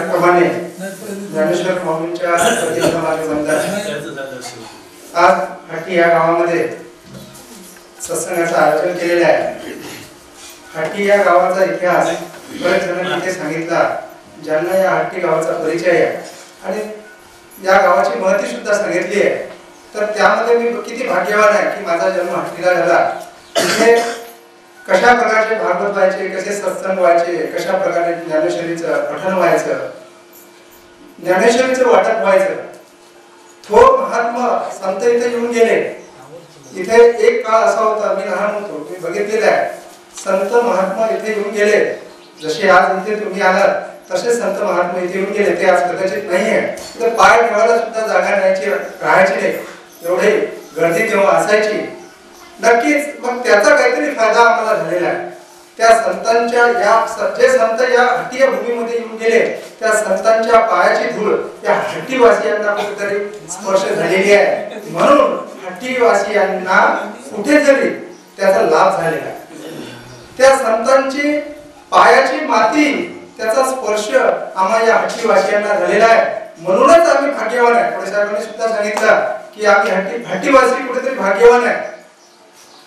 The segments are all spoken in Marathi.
त्याचप्रमाणे ज्ञानेश्वर माऊलींच्या प्रतिक्रमाचे बंधन आज हाटी या गावामध्ये सत्संगाचं आयोजन केलेलं आहे। हाटी या गावाचा इतिहास बरेच जणांनी सांगितला, ज्यांना या हाटी गावाचा परिचय आहे आणि या गावाची महती सुद्धा सांगितली आहे। तर त्यामध्ये मी किती भाग्यवान आहे की माझा जन्म हाटीला झाला। इथे कशा प्रकारचे भागवत व्हायचे, कसे सत्संग व्हायचे, कशा प्रकारे ज्ञानेश्वरीचं पठण व्हायचं, ज्ञानेश्वरीचं वाटप व्हायचं। थोर महात्मा संत इथे येऊन गेले। इथे एक काळ असा होता, मी लहान होतो, मी बघितलेला आहे, संत महात्मा इथे येऊन गेले। जसे आज इथे तुम्ही आलात तसे संत महात्मा इथे येऊन गेले। ते आज कदाचित नाहीये, इथे पाय ठेवायला सुद्धा जागा राहायची नाही, एवढे गर्दी तेव्हा असायची। नक्कीच मग त्याचा काहीतरी फायदा आम्हाला झालेला आहे। त्या संतांच्या जे संत या हट्टी भूमीमध्ये येऊन गेले, त्या संतांच्या पायाची धूळ या हट्टीवासियांना कुठेतरी स्पर्श झालेली आहे। म्हणून हट्टीवासियांना कुठेतरी त्याचा लाभ झालेला आहे। त्या संतांची पायाची माती, त्याचा स्पर्श आम्हाला या हट्टीवासियांना झालेला आहे। म्हणूनच आम्ही भाग्यवान आहे। पुढे साहेबांनी सुद्धा सांगितलं की आम्ही हट्टीवासी कुठेतरी भाग्यवान आहे।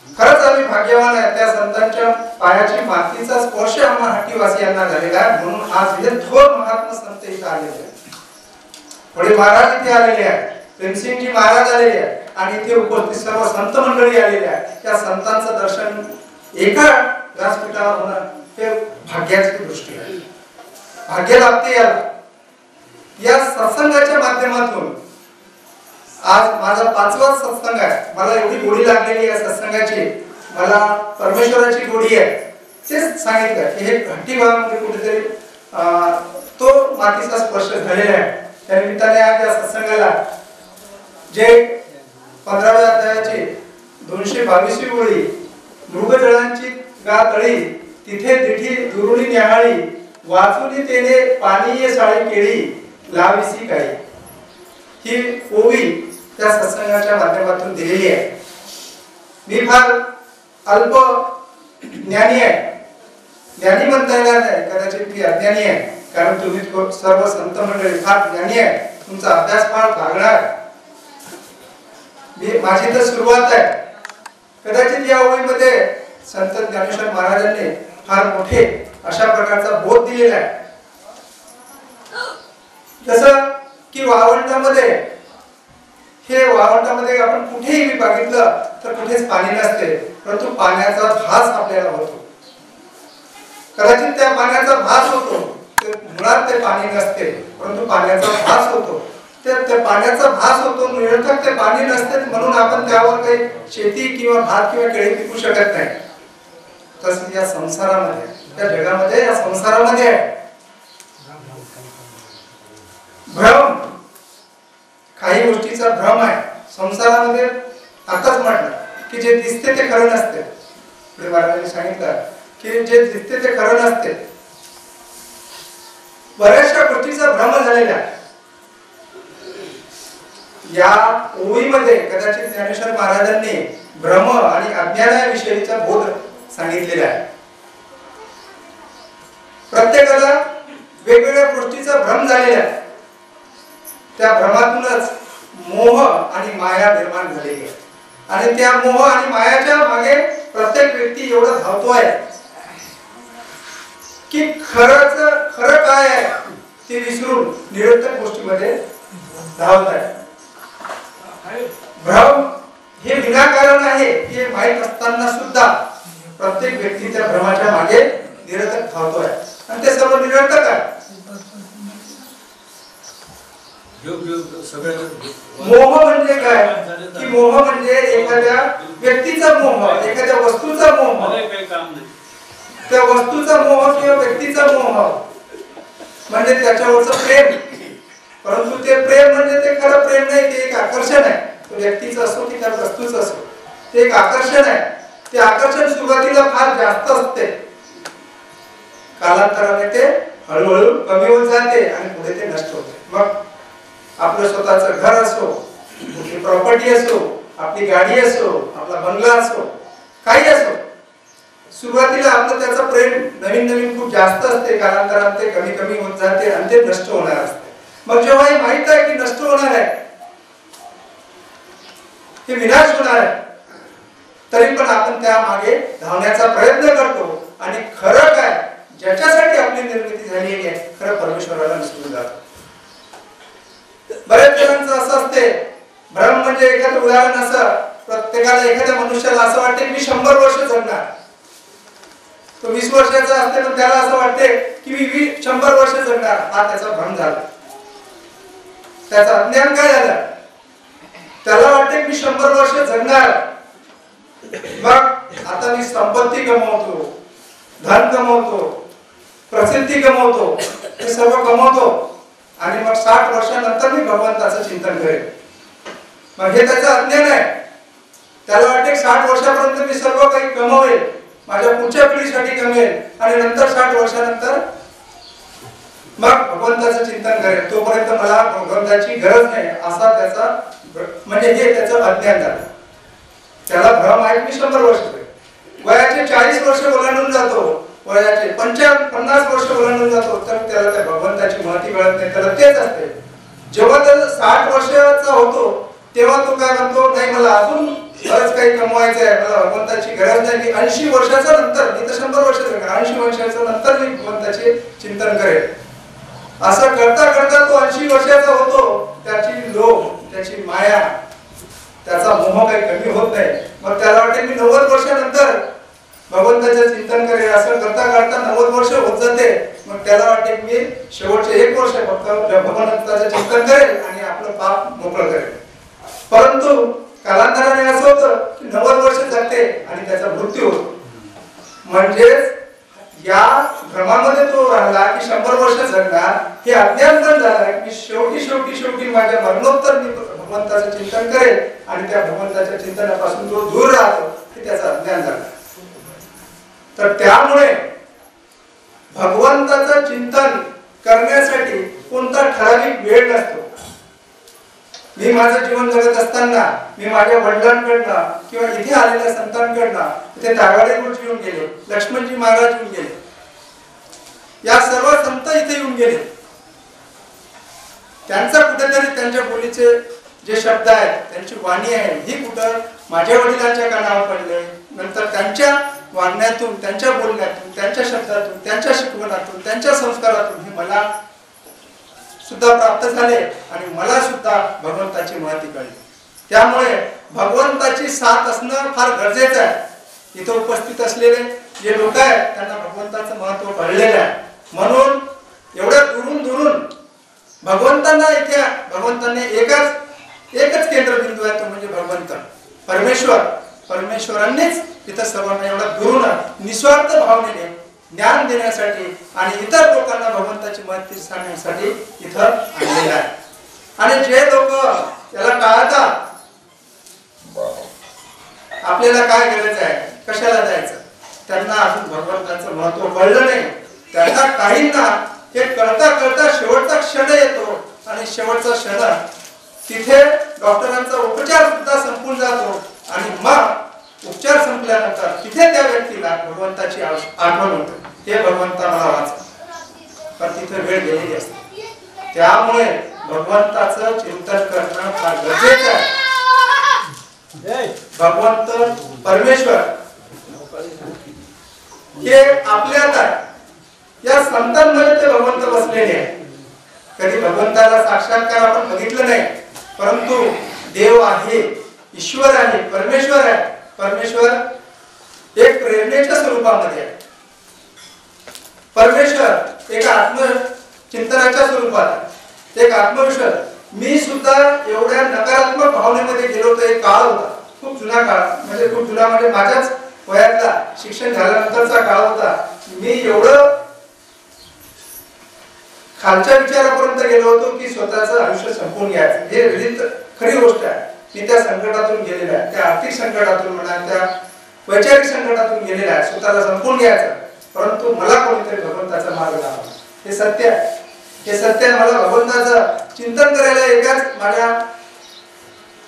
खरंच आम्ही भाग्यवान आहे। त्या संतांच्या पायाची मातीचा स्पर्श आम्हाला हट्टीवासियांना झालेला आहे। म्हणून आज इथे थोर महात्मा संत इथे आलेले आहेत। पुढे महाराज इथे आलेले आहेत, प्रेमसिंगजी महाराज आलेले आहेत आणि इथे उपस्थित सर्व संत मंडळी आलेले आहेत। त्या संतांचं दर्शन एका व्यासपीठावर होणं हे भाग्याची गोष्ट आहे। भाग्य लाभते याला। या सत्संगाच्या माध्यमातून आज माझा 5वा सत्संग आहे। मला एवढी गोडी लागलेली आहे सत्संगाची, मला परमेश्वराची गोडी आहे। तेच सांगितलं की हे हट्टी गावामध्ये कुठेतरी तो मातीचा स्पर्श झालेला आहे। त्या निमित्ताने आज या सत्संगाला जे 15व्या अध्यायाची 222वी ओळी, मृगजळांची गातळी तिथे दिठी दुरुणी न्याहाळी, वाचुनी तेने पाणी साळी केळी लाविसी काही, ही ओवी त्या सत्संगाच्या माध्यमातून दिलेली आहे। मी फार अल्प ज्ञानी आहे, ज्ञानी म्हणता येणार नाही, कदाचित मी अज्ञानी आहे, कारण तुम्ही सर्व संत मंडळी फार ज्ञानी आहे, तुमचा अभ्यास फार लागणार। माझी तर सुरुवात आहे। कदाचित या ओळीमध्ये संत ज्ञानेश्वर महाराजांनी फार मोठे अशा प्रकारचा बोध दिलेला आहे। जसं की वाळवंटामध्ये आपण कुठेही बघितलं तर कुठेच पाणी नसते, परंतु पाण्याचा भास आपल्याला होतो। कदाचित त्या पाण्याचा भास होतो, मुळात ते पाणी नसते, परंतु पाण्याचा भास होतो। त्या पाण्याचा भास होतो, निरर्थक ते पाणी नसते, म्हणून आपण त्यावर काही शेती किंवा भात किंवा केळी पिकू शकत नाही। तसं या संसारामध्ये, त्या जगामध्ये, या संसारामध्ये भ्रम, काही गोष्टीचा भ्रम आहे संसारामध्ये। आताच म्हटलं की जे दिसते ते खरं नसते। पुढे महाराजांनी सांगितलं की जे दिसते ते खरं नसते। बऱ्याचशा गोष्टीचा भ्रम झालेला आहे। या ओळीमध्ये कदाचित ज्ञानेश्वर महाराजांनी भ्रम आणि अज्ञानाविषयीचा बोध सांगितलेला आहे। प्रत्येकाला वेगवेगळ्या गोष्टीचा भ्रम झालेला आहे। त्या भ्रमातूनच मोह आणि माया निर्माण झालेली आहे आणि त्या मोह आणि मायाच्या मागे प्रत्येक व्यक्ती एवढा धावतोय की खरं काय आहे ते विसरून निरर्थक गोष्टीमध्ये धावत आहे। भ्रम हे विनाकारण आहे हे माहीत असताना सुद्धा प्रत्येक व्यक्ती त्या भ्रमाच्या मागे निरर्थक धावतोय आणि ते सर्व निरर्थक आहे। मोह म्हणजे काय की मोह म्हणजे एखाद्या व्यक्तीचा मोह, एखाद्या वस्तूचा मोह, त्या वस्तूचा मोह किंवा व्यक्तीचा मोह म्हणजे त्याच्यावरचं प्रेम। परंतु ते प्रेम म्हणजे ते खरं प्रेम नाही, ते एक आकर्षण आहे। तो व्यक्तीचं असो की त्या वस्तूचं असो, ते एक आकर्षण आहे। ते आकर्षण सुरुवातीला फार जास्त असते, कालांतराने ते हळूहळू कमी होत जाते आणि पुढे ते नष्ट होते। मग आपलं स्वतःचं घर असो, आपली प्रॉपर्टी असो, आपली गाडी असो, आपला बंगला असो, काही असो, सुरुवातीला आपलं त्याचं प्रेम नवीन नवीन खूप जास्त असते, कालांतराने ते कमी कमी होत जाते आणि ते नष्ट होणार असते. मग जेव्हा हे माहित आहे की नष्ट होणार आहे, हे विनाश होणार आहे, तरी पण आपण त्या मागे धावण्याचा प्रयत्न करतो आणि खरं काय ज्याच्यासाठी आपली निर्मिती झालेली आहे खरं परमेश्वराला विसरून जातो. बरेच जणांचं असं असते, भ्रम म्हणजे एखादं उदाहरण असं, प्रत्येकाला एखाद्या मनुष्याला असं वाटते मी 100 वर्ष जगणार. तो 20 वर्षाचा असते पण त्याला असं वाटते की मी 100 वर्ष जगणार. हा त्याचा भ्रम झाला. त्याचा अज्ञान काय झालं? त्याला वाटते की मी 100 वर्ष जगणार, मग आता मी संपत्ती कमवतो, धन कमवतो, प्रसिद्धी कमवतो, हे सर्व कमवतो आणि मग 60 वर्षानंतर मी भगवंताचं चिंतन करेन. मग हे त्याचं अज्ञान आहे. त्याला वाटते 60 वर्षापर्यंत मी सर्व काही कमवेल, माझ्या पुढच्या पिढीसाठी कमवेल आणि नंतर 60 वर्षानंतर मग भगवंताचं चिंतन करेल, तोपर्यंत मला भगवंताची गरज नाही, असा त्याचा म्हणजे हे त्याचं अज्ञान झालं. त्याला भ्रम आहे की 100 वर्ष, वयाचे 40 वर्ष ओलांडून जातो, वयाचे 50 वर्ष ओलांडून जातो, तर त्याला त्या भगवंताची महती कळत नाही. त्याला तेच असते. जेव्हा त्याला 60 वर्षाचा होतो तेव्हा तो काय म्हणतो, नाही मला अजून बरंच काही कमवायचं आहे, मला भगवंताची गरज नाही. 80 वर्षाच्या नंतर, मी तर 100 वर्ष जगणार, 80 वर्षाच्या नंतर मी भगवंताचे चिंतन करेन. असं करता करता तो 80 वर्षाचा होतो. त्याची लोभ, त्याची माया, त्याचा मोह काही कमी होत नाही. मग त्याला वाटते मी 90 वर्षानंतर भगवंताचे चिंतन करेल. असं करता करता 90 वर्ष होत जाते. मग त्याला वाटते की मी शेवटचे 1 वर्ष फक्त भगवंताचे चिंतन करेल आणि आपलं पाप मोकळं करेल. परंतु कालांतराने असं होतं की 90 वर्ष जाते आणि त्याचा मृत्यू होतो. म्हणजेच या भ्रमामध्ये तो राहिला की 100 वर्ष जगणार, हे अज्ञान पण झालं की शेवटी माझ्या मरणोत्तर मी भगवंताचं चिंतन करेल आणि त्या भगवंताच्या चिंतनापासून जो दूर राहतो हे त्याचं अज्ञान झालं. तर त्यामुळे भगवंताचं चिंतन करण्यासाठी कोणता ठराविक वेळ नसतो. मी माझं जीवन जगत असताना मी माझ्या वडिलांकडनं किंवा इथे आलेल्या संतांकडनं, इथे दागाडे गुरुजी येऊन गेले, लक्ष्मणजी महाराज येऊन गेले, या सर्व संत इथे येऊन गेले. त्यांचा कुठेतरी त्यांच्या बोलीचे जे शब्द आहेत, त्यांची वाणी आहे, ही कुठं माझ्या वडिलांच्या कानावर पडले. नंतर त्यांच्या वागण्यातून, त्यांच्या बोलण्यातून, त्यांच्या शब्दातून, त्यांच्या शिकवणातून, त्यांच्या संस्कारातून हे मला सुद्धा प्राप्त झाले आणि मला सुद्धा भगवंताची महती कळली. त्यामुळे भगवंताची साथ असणं फार गरजेचं आहे. इथे उपस्थित असलेले जे लोक आहेत त्यांना भगवंताचं महत्व कळलेलं आहे. म्हणून एवढ्या दुरून भगवंतांना इथे, भगवंतांनी एकच केंद्रबिंदू आहे, तो म्हणजे भगवंत परमेश्वर. परमेश्वरांनीच इथं सर्वांना एवढा दुरून निस्वार्थ भावनेने ज्ञान देण्यासाठी आणि इतर लोकांना भगवंताची महती सांगण्यासाठी इथं आणलेलं आहे. आणि जे लोक याला टाळतात, आपल्याला काय गरज आहे, कशाला जायचं, त्यांना अजून भगवंताचं महत्व कळलं नाही. त्यांना काहींना हे कळता कळता शेवटचा क्षण येतो आणि शेवटचा क्षण तिथे डॉक्टरांचा उपचार सुद्धा संपून जातो आणि मग उपचार संपल्यानंतर तिथे त्या व्यक्तीला भगवंताची आठवण होते, हे भगवंता मला वाचव, पण तिथे वेळ गेलेली असते. त्यामुळे भगवंताचं चिंतन करणं फार गरजेचं आहे. भगवंत परमेश्वर हे आपल्यात आहे. या संतांमध्ये ते भगवंत बसलेले आहे. कधी भगवंताला साक्षात्कार आपण बघितलं नाही, परंतु देव आहे, ईश्वर आहे, परमेश्वर आहे. परमेश्वर एक प्रेरणेच्या स्वरूपामध्ये आहे. परमेश्वर एक आत्मचिंतनाच्या स्वरूपात आहे, एक आत्मविश्वास. मी सुद्धा एवढ्या नकारात्मक भावनेमध्ये गेलो होतो. एक काळ होता, खूप जुना काळ, म्हणजे खूप जुना म्हणजे माझ्याच वयातला, शिक्षण झाल्यानंतरचा काळ होता. मी एवढं खालच्या विचारापर्यंत गेलो होतो की स्वतःचं आयुष्य संपवून घ्यायचं. हे खरी गोष्ट आहे. मी त्या संकटातून गेलेला आहे, त्या आर्थिक संकटातून म्हणा, त्या वैचारिक संकटातून गेलेला आहे, स्वतःला संपवून घ्यायचं. परंतु मला कोणीतरी भगवंताचा मार्ग लावला, हे सत्य आहे. हे सत्य आहे. मला भगवंताचं चिंतन करायला एकाच माझ्या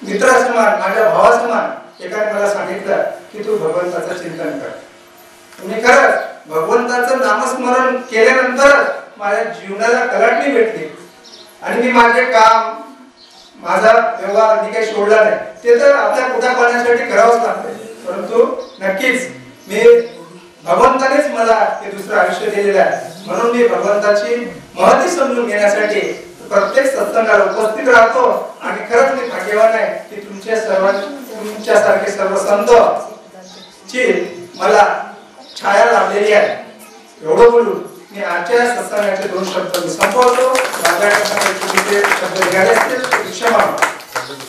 मित्रासमान, माझ्या भावासमान एकाने मला सांगितलं की तू भगवंताचं चिंतन कर. मी खरंच भगवंताचं नामस्मरण केल्यानंतर माझ्या जीवनाला कलाटणी भेटली आणि मी माझे काम माझा व्यवहार अगदी काही सोडला नाही. ते तर आपल्या पोटा पाण्यासाठी करावंच लागते, परंतु नक्कीच मी भगवंतानेच मला हे दुसरं आयुष्य दिलेलं आहे. म्हणून मी भगवंताची महती समजून घेण्यासाठी प्रत्येक सत्संगाला उपस्थित राहतो आणि खरंच मी भाग्यवान आहे की तुमच्यासारखे सर्व संत ची मला छाया लाभलेली आहे. एवढं बोलून मी आजच्या सत्संगाचे 2 शब्द संपवतो. माझ्याकडे शब्द निघाले असतील क्षमा.